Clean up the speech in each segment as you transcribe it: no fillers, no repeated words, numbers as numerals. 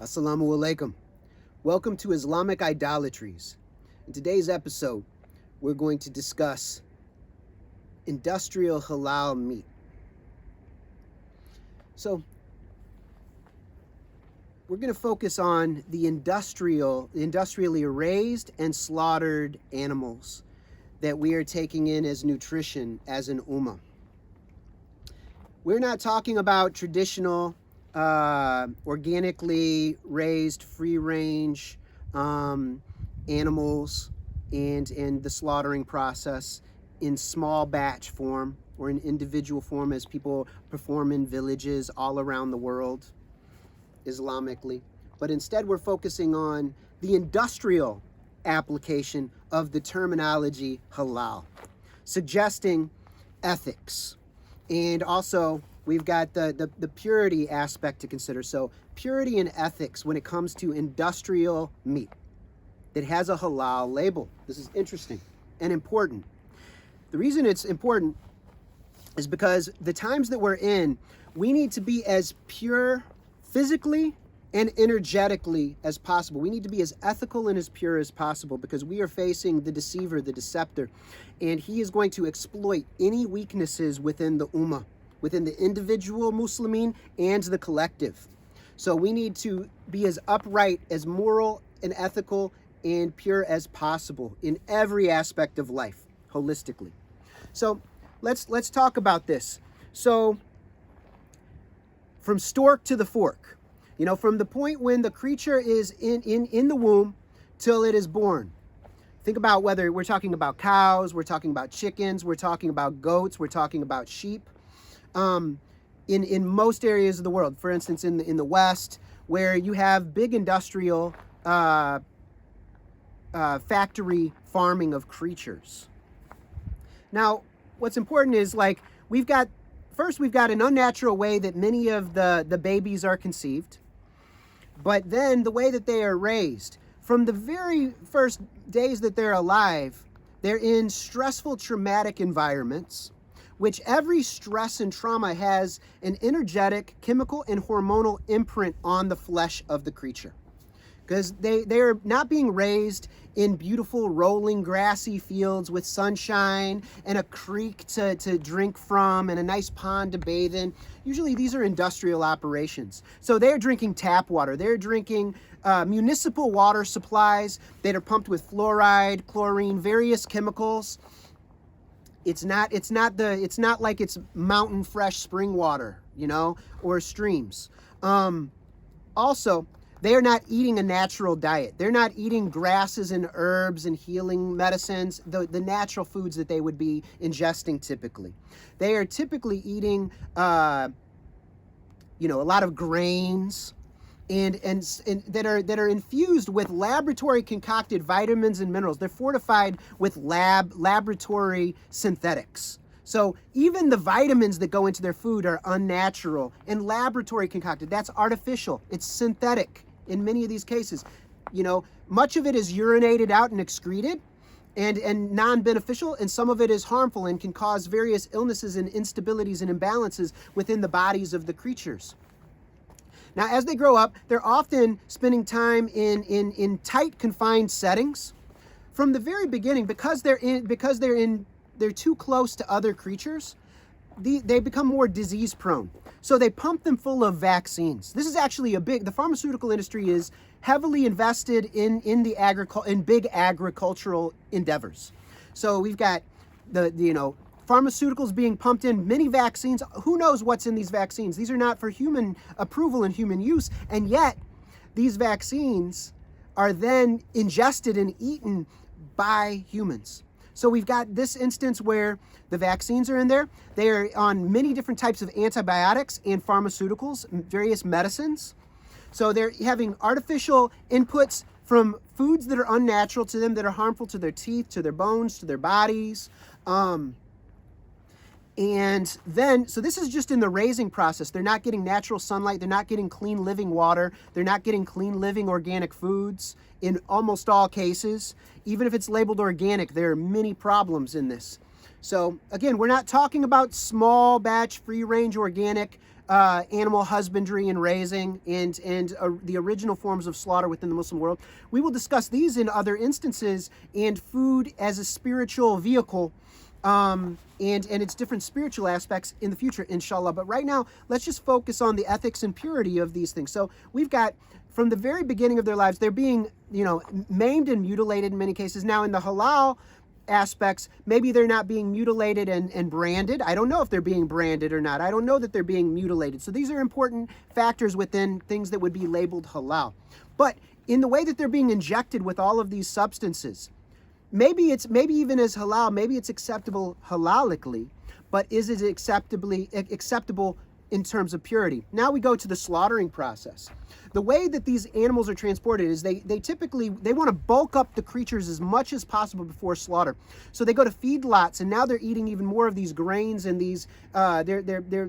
Assalamu alaikum. Welcome to Islamic Idolatries. In today's episode, we're going to discuss industrial halal meat. So, we're going to focus on the industrially raised and slaughtered animals that we are taking in as nutrition as an ummah. We're not talking about traditional organically raised free-range animals and the slaughtering process in small batch form or in individual form as people perform in villages all around the world Islamically, but instead we're focusing on the industrial application of the terminology halal, suggesting ethics. And also we've got the purity aspect to consider. So purity and ethics when it comes to industrial meat that has a halal label. This is interesting and important. The reason it's important is because the times that we're in, we need to be as pure physically and energetically as possible. We need to be as ethical and as pure as possible because we are facing the deceiver, the deceptor, and he is going to exploit any weaknesses within the ummah, within the individual Muslimin and the collective. So we need to be as upright, as moral and ethical and pure as possible in every aspect of life, holistically. So let's talk about this. So from stork to the fork, from the point when the creature is in the womb till it is born. Think about whether we're talking about cows, we're talking about chickens, we're talking about goats, we're talking about sheep. In most areas of the world, for instance, in the West, where you have big industrial factory farming of creatures. Now, what's important is we've got an unnatural way that many of the babies are conceived, but then the way that they are raised. From the very first days that they're alive, they're in stressful, traumatic environments, which every stress and trauma has an energetic, chemical, and hormonal imprint on the flesh of the creature. Because they're not being raised in beautiful, rolling, grassy fields with sunshine and a creek to drink from and a nice pond to bathe in. Usually these are industrial operations. So they're drinking tap water. They're drinking municipal water supplies that are pumped with fluoride, chlorine, various chemicals. It's not like it's mountain fresh spring water, or streams. Also, they are not eating a natural diet. They're not eating grasses and herbs and healing medicines, the natural foods that they would be ingesting typically. They are typically eating, a lot of grains and that are infused with laboratory concocted vitamins and minerals. They're fortified with laboratory synthetics. So even the vitamins that go into their food are unnatural and laboratory concocted. That's artificial. It's synthetic in many of these cases. Much of it is urinated out and excreted and non-beneficial, and some of it is harmful and can cause various illnesses and instabilities and imbalances within the bodies of the creatures. Now, as they grow up, they're often spending time in tight, confined settings. From the very beginning, because they're too close to other creatures, they become more disease prone. So they pump them full of vaccines. This is actually the pharmaceutical industry is heavily invested in big agricultural endeavors. So we've got pharmaceuticals being pumped in, many vaccines. Who knows what's in these vaccines? These are not for human approval and human use. And yet these vaccines are then ingested and eaten by humans. So we've got this instance where the vaccines are in there. They are on many different types of antibiotics and pharmaceuticals, various medicines. So they're having artificial inputs from foods that are unnatural to them, that are harmful to their teeth, to their bones, to their bodies. And then, so this is just in the raising process. They're not getting natural sunlight. They're not getting clean living water. They're not getting clean living organic foods in almost all cases. Even if it's labeled organic, there are many problems in this. So again, we're not talking about small batch free range organic animal husbandry and raising and the original forms of slaughter within the Muslim world. We will discuss these in other instances, and food as a spiritual vehicle, and its different spiritual aspects in the future, inshallah. But right now, let's just focus on the ethics and purity of these things. So we've got, from the very beginning of their lives, they're being, maimed and mutilated in many cases. Now in the halal aspects, maybe they're not being mutilated and branded. I don't know if they're being branded or not. I don't know that they're being mutilated. So these are important factors within things that would be labeled halal. But in the way that they're being injected with all of these substances, maybe even as halal, maybe it's acceptable halalically, but is it acceptable in terms of purity? Now we go to the slaughtering process. The way that these animals are transported is they typically want to bulk up the creatures as much as possible before slaughter. So they go to feedlots, and now they're eating even more of these grains and these in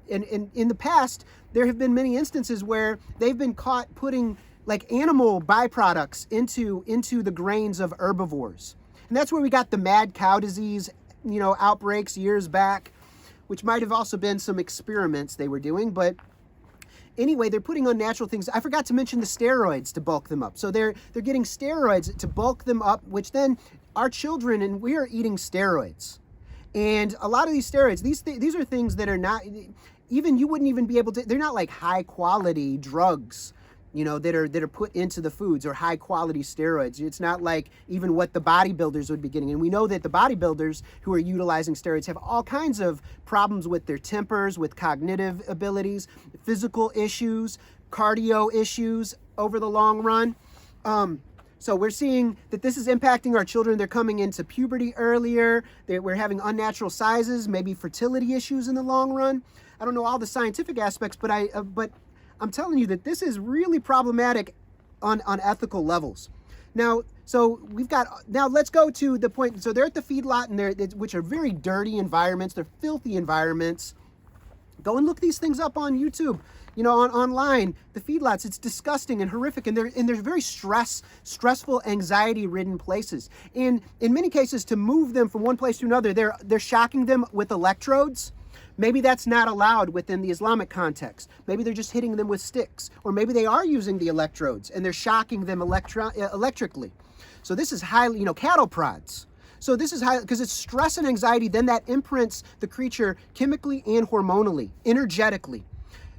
the past there have been many instances where they've been caught putting like animal byproducts into the grains of herbivores. And that's where we got the mad cow disease, outbreaks years back, which might have also been some experiments they were doing. But anyway, they're putting unnatural things. I forgot to mention the steroids to bulk them up. So they're getting steroids to bulk them up, which then our children, and we are eating steroids. And a lot of these steroids, these are things that are not, even you wouldn't even be able to, they're not like high quality drugs, that are put into the foods, or high quality steroids. It's not like even what the bodybuilders would be getting. And we know that the bodybuilders who are utilizing steroids have all kinds of problems with their tempers, with cognitive abilities, physical issues, cardio issues over the long run. So we're seeing that this is impacting our children. They're coming into puberty earlier. We're having unnatural sizes, maybe fertility issues in the long run. I don't know all the scientific aspects, but I'm telling you that this is really problematic on ethical levels. Now, let's go to the point. So they're at the feedlot, and which are very dirty environments. They're filthy environments. Go and look these things up on YouTube, online. The feedlots, it's disgusting and horrific, and they're very stressful, anxiety-ridden places. And in many cases, to move them from one place to another, they're shocking them with electrodes. Maybe that's not allowed within the Islamic context. Maybe they're just hitting them with sticks, or maybe they are using the electrodes and they're shocking them electrically. So this is highly, cattle prods. So this is high because it's stress and anxiety. Then that imprints the creature chemically and hormonally, energetically.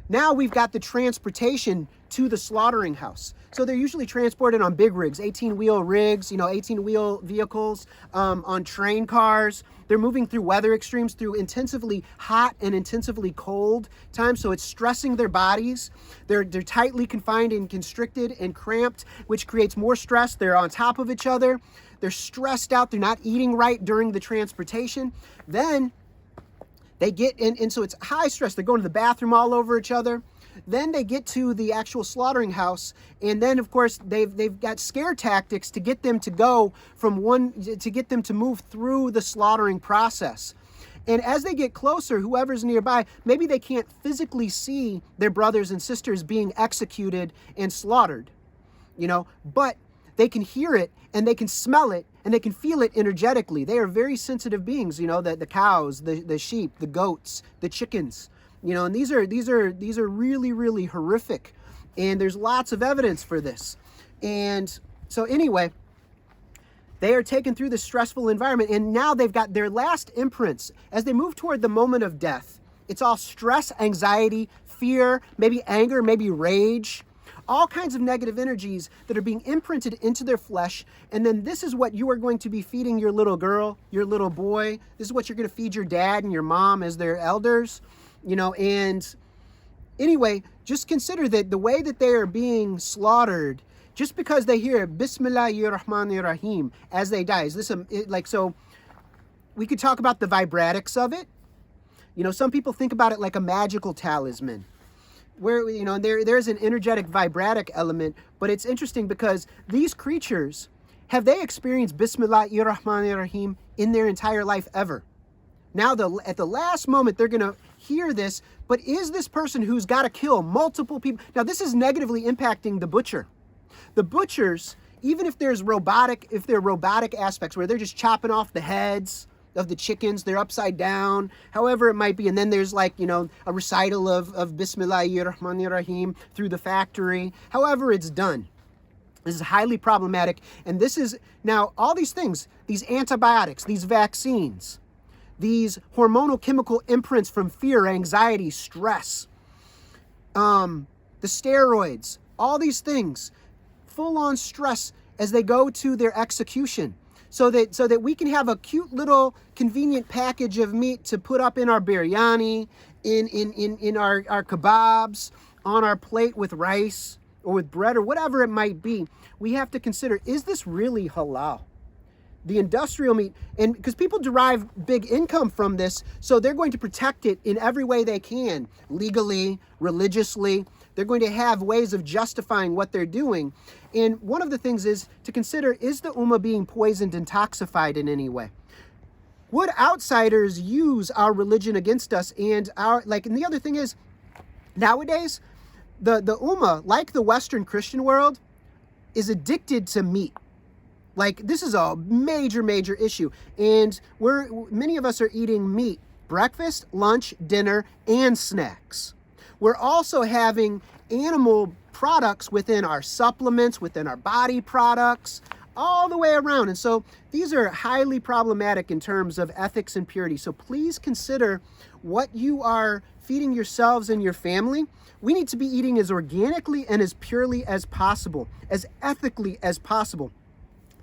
Now we've got the transportation to the slaughtering house. So they're usually transported on big rigs, 18-wheel rigs, 18-wheel vehicles, on train cars. They're moving through weather extremes, through intensively hot and intensively cold times. So it's stressing their bodies. They're tightly confined and constricted and cramped, which creates more stress. They're on top of each other. They're stressed out. They're not eating right during the transportation. Then they get in, and so it's high stress. They're going to the bathroom all over each other. Then they get to the actual slaughtering house, and then of course they've got scare tactics to get them to go to get them to move through the slaughtering process. And as they get closer, whoever's nearby, maybe they can't physically see their brothers and sisters being executed and slaughtered, but they can hear it and they can smell it and they can feel it energetically. They are very sensitive beings, the cows, the sheep, the goats, the chickens. And these are really, really horrific, and there's lots of evidence for this. And so anyway, they are taken through this stressful environment, and now they've got their last imprints as they move toward the moment of death. It's all stress, anxiety, fear, maybe anger, maybe rage, all kinds of negative energies that are being imprinted into their flesh. And then this is what you are going to be feeding your little girl, your little boy. This is what you're going to feed your dad and your mom as their elders. And anyway, just consider that the way that they are being slaughtered, just because they hear Bismillahirrahmanirrahim as they die, is this so we could talk about the vibratics of it. Some people think about it like a magical talisman, where, there's an energetic vibratic element, but it's interesting because these creatures, have they experienced Bismillahirrahmanirrahim in their entire life ever? Now, at the last moment, they're going to hear this, but is this person who's got to kill multiple people? Now, this is negatively impacting the butcher. The butchers, even if they're robotic aspects where they're just chopping off the heads of the chickens. They're upside down, however it might be. And then there's like, a recital of Bismillahir Rahmanir Rahim through the factory, however it's done. This is highly problematic. And this is now all these things, these antibiotics, these vaccines, these hormonal chemical imprints from fear, anxiety, stress, the steroids, all these things, full on stress as they go to their execution. So that we can have a cute little convenient package of meat to put up in our biryani, in our kebabs, on our plate with rice or with bread or whatever it might be. We have to consider, is this really halal? The industrial meat, and because people derive big income from this, so they're going to protect it in every way they can, legally, religiously. They're going to have ways of justifying what they're doing. And one of the things is to consider, is the ummah being poisoned and toxified in any way? Would outsiders use our religion against us? And the other thing is, nowadays, the ummah, like the Western Christian world, is addicted to meat. Like, this is a major, major issue. And many of us are eating meat, breakfast, lunch, dinner, and snacks. We're also having animal products within our supplements, within our body products, all the way around. And so these are highly problematic in terms of ethics and purity. So please consider what you are feeding yourselves and your family. We need to be eating as organically and as purely as possible, as ethically as possible.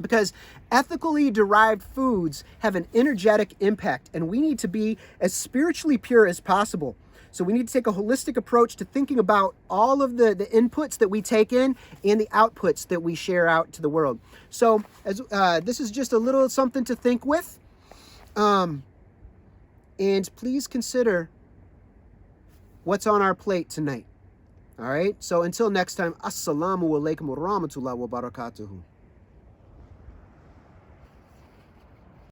Because ethically derived foods have an energetic impact, and we need to be as spiritually pure as possible. So we need to take a holistic approach to thinking about all of the inputs that we take in and the outputs that we share out to the world. So this is just a little something to think with. And please consider what's on our plate tonight. All right? So until next time, Assalamu alaikum wa rahmatullahi wa barakatuhu.